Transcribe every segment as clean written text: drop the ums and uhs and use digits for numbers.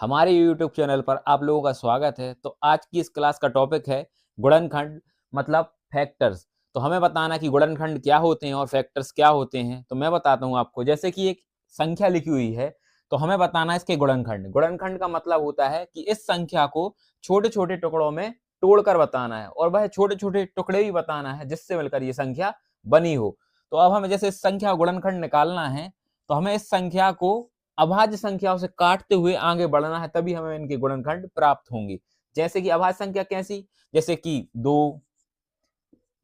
हमारे YouTube channel पर आप लोगों का स्वागत है। तो आज की इस क्लास का टॉपिक है गुणनखंड मतलब फैक्टर्स। तो हमें बताना कि गुणनखंड क्या होते हैं और फैक्टर्स क्या होते हैं। तो मैं बताता हूं आपको, जैसे कि एक संख्या लिखी हुई है तो हमें बताना है इसके गुणनखंड। गुणनखंड का मतलब होता है कि इस संख्या को छोटे छोटे टुकड़ों में तोड़कर बताना है और वह छोटे छोटे टुकड़े भी बताना है जिससे मिलकर ये संख्या बनी हो। तो अब हमें जैसे इस संख्या का गुणनखंड निकालना है तो हमें इस संख्या को अभाज्य संख्याओं से काटते हुए आगे बढ़ना है, तभी हमें इनके गुणनखंड प्राप्त होंगे। जैसे कि अभाज्य संख्या कैसी, जैसे कि 2,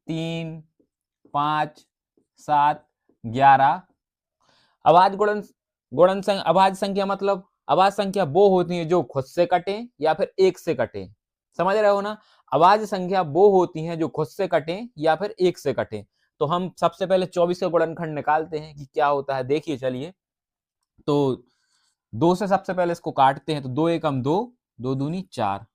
3, 5, 7, 11। अभाज्य गुणन गुणन अभाज्य संख्या मतलब अभाज्य संख्या वो होती है जो खुद से कटे या फिर एक से कटे। समझ रहे हो ना। अभाज्य संख्या वो होती है जो खुद से कटे या फिर एक से कटे। तो हम सबसे पहले 24 का गुणनखंड निकालते हैं कि क्या होता है। देखिए चलिए, तो 2 से सबसे पहले इसको काटते हैं तो 2 एकम 2, 2 दूनी 4।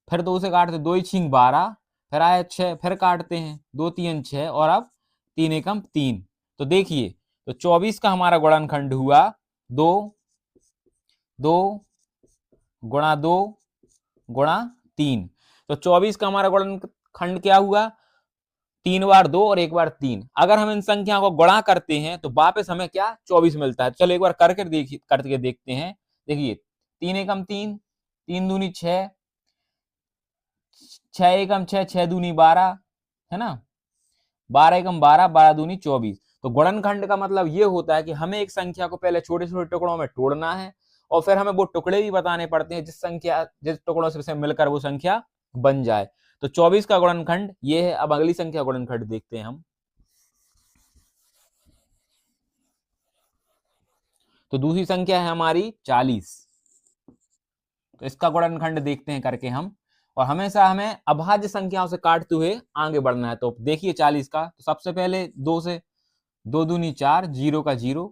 फिर 2 से काटते 2 छींक 12, फिर आया 6, फिर काटते हैं 2 3 6 और अब 3 एकम 3। तो देखिए, तो 24 का हमारा गुणनखंड हुआ 2, 2 गुणा 2 गुणा 3। तो 24 का हमारा गुणनखंड क्या हुआ, 3 बार 2 और 1 बार 3। अगर हम इन संख्याओं को गुणा करते हैं तो वापस हमें क्या 24 मिलता है। चलो एक बार करके देखते हैं। देखिए, 3 एकम 3, 3 दूनी 6, 6 एकम 6, 6 दूनी 12, है ना। 12 एकम 12, 12 दूनी 24। तो गुणनखंड का मतलब ये होता है कि हमें एक संख्या को पहले छोटे छोटे टुकड़ों में तोड़ना है और फिर हमें वो टुकड़े भी बताने पड़ते हैं जिस टुकड़ों से मिलकर वो संख्या बन जाए। तो 24 का गुणनखंड ये है। अब अगली संख्या गुणनखंड देखते हैं हम। तो दूसरी संख्या है हमारी 40। तो इसका गुणनखंड देखते हैं करके हम। और हमेशा हमें अभाज्य संख्याओं से काटते हुए आगे बढ़ना है। तो देखिए 40 का, तो सबसे पहले 2 से, 2 दूनी 4, 0 का 0,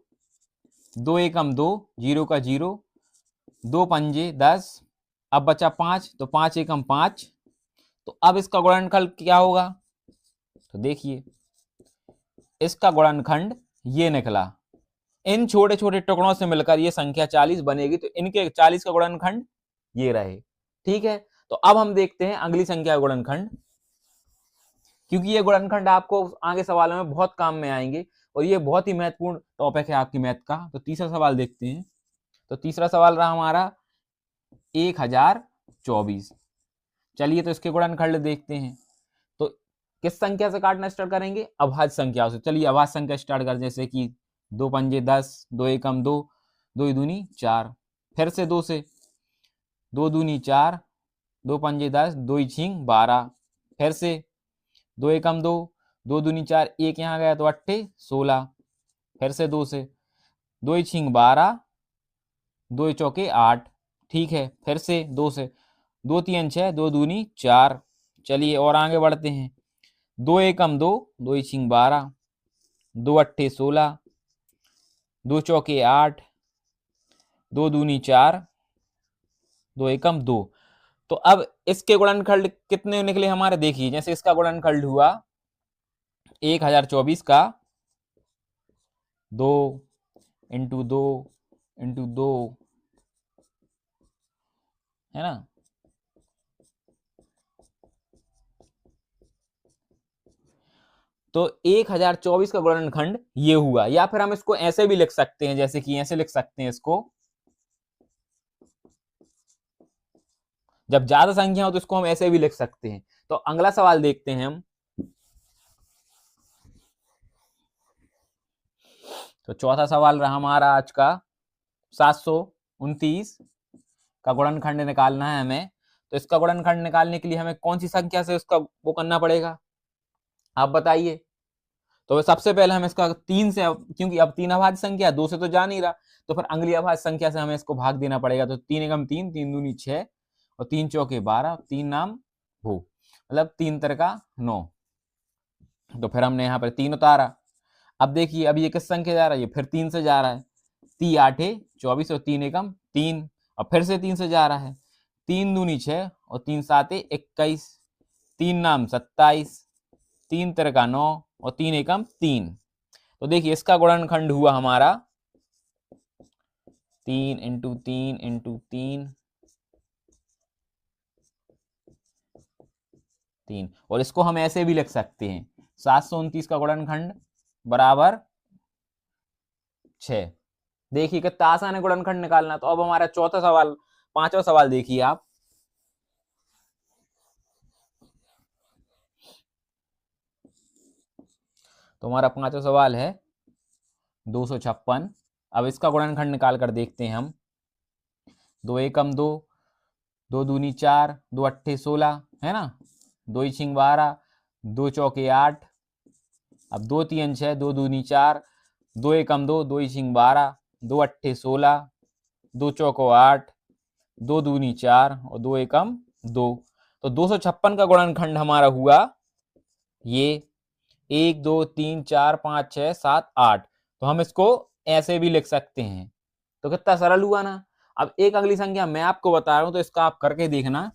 2 एकम 2, 0 का 0, 2 पंजे 10। अब बचा 5, तो 5 एकम 5। तो अब इसका गुणनखंड क्या होगा, तो देखिए इसका गुणनखंड ये निकला। इन छोटे छोटे टुकड़ों से मिलकर ये संख्या 40 बनेगी। तो इनके 40 का गुणनखंड ये रहे। ठीक है। तो अब हम देखते हैं अगली संख्या का गुणनखंड, क्योंकि ये गुणनखंड आपको आगे सवालों में बहुत काम में आएंगे और ये बहुत ही महत्वपूर्ण टॉपिक है आपकी मैथ का। तो तीसरा सवाल देखते हैं। तो तीसरा सवाल रहा हमारा 1024। चलिए, तो इसके गुणनखंड देखते हैं। तो किस संख्या से काटना स्टार्ट करेंगे, अभाज्य संख्या से। चलिए अभाज्य संख्या स्टार्ट कर, जैसे कि 2 पंजे 10, 2 एकम 2, 2 दूनी 4। फिर से 2 से, 2 दूनी 4, 2 पंजे 10, 2 छींक 12। फिर से 2 एकम 2, 2 दूनी 4, 1 यहाँ गया तो 8 16। फिर से 2 से, 2 छींक 12, 2 चौके 8। ठीक है। फिर से 2 से, 2 3 6, 2 दूनी 4। चलिए और आगे बढ़ते हैं। 2 एकम 2, 2 छींक 12, 2 अट्ठे 16, 2 चौके 8, 2 दूनी 4, 2 एकम 2। तो अब इसके गुणनखंड कितने निकले हमारे, देखिए जैसे इसका गुणनखंड हुआ 1024 का 2 इंटू 2 इंटू 2, है ना। तो 1024 का गुणनखंड ये हुआ। या फिर हम इसको ऐसे भी लिख सकते हैं, जैसे कि ऐसे लिख सकते हैं इसको, जब ज्यादा संख्या हो तो इसको हम ऐसे भी लिख सकते हैं। तो अगला सवाल देखते हैं हम। तो चौथा सवाल रहा हमारा आज का 729 का गुणनखंड निकालना है हमें। तो इसका गुणनखंड निकालने के लिए हमें कौन सी संख्या से उसका वो करना पड़ेगा, आप बताइए। तो सबसे पहले हम इसका 3 से, क्योंकि अब 3 अभाज्य संख्या 2 से तो जा नहीं रहा, तो फिर अगली अभाज्य संख्या से हमें इसको भाग देना पड़ेगा। तो 3 एकम 3, 3 दूनी 6 और 3 चौके 12, 3 नाम भू, मतलब 3 तरका 9। तो फिर हमने यहाँ पर 3 उतारा। अब देखिए, अब ये किस संख्या जा रहा है, ये फिर 3 से जा रहा है। 3 आठे 24 और 3 एकम 3। और फिर से 3 से जा रहा है। 3 दूनी 6 और 3 साते 21, 3 नाम 27, 3 तरका 9 और 3 एकम 3। तो देखिए इसका गुणनखंड हुआ हमारा 3 इंटू 3 इंटू 3 3। और इसको हम ऐसे भी लिख सकते हैं 729 का गुणनखंड बराबर 6। देखिए कितना आसान है गुणनखंड निकालना। तो अब हमारा चौथा सवाल, पांचवा सवाल देखिए आप। तो हमारा पांचवा सवाल है 256। अब इसका गुणनखंड निकाल कर देखते हैं हम। 2 एकम 2, 2 दूनी 4, 2 अट्ठे 16, है ना, 2 छिंग 12, 2 चौके 8। अब 2 तीन 6, 2 दूनी 4, 2 एकम 2, 2 छिंग 12, 2 अट्ठे 16, 2 चौको 8, 2 दूनी 4 और 2 एकम 2। तो 256 का गुणनखंड हमारा हुआ ये 1 2 3 4 5 6 7 8। तो हम इसको ऐसे भी लिख सकते हैं। तो कितना सरल हुआ ना। अब एक अगली संख्या मैं आपको बता रहा हूं, तो इसका आप करके देखना।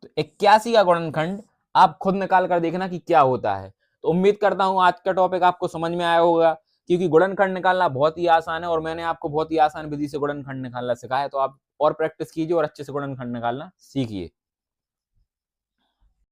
तो 81 का गुणनखंड आप खुद निकाल कर देखना कि क्या होता है। तो उम्मीद करता हूं आज का टॉपिक आपको समझ में आया होगा, क्योंकि गुणनखंड निकालना बहुत ही आसान है और मैंने आपको बहुत ही आसान विधि से गुणनखंड निकालना सिखाया है। तो आप और प्रैक्टिस कीजिए और अच्छे से गुणनखंड निकालना सीखिए।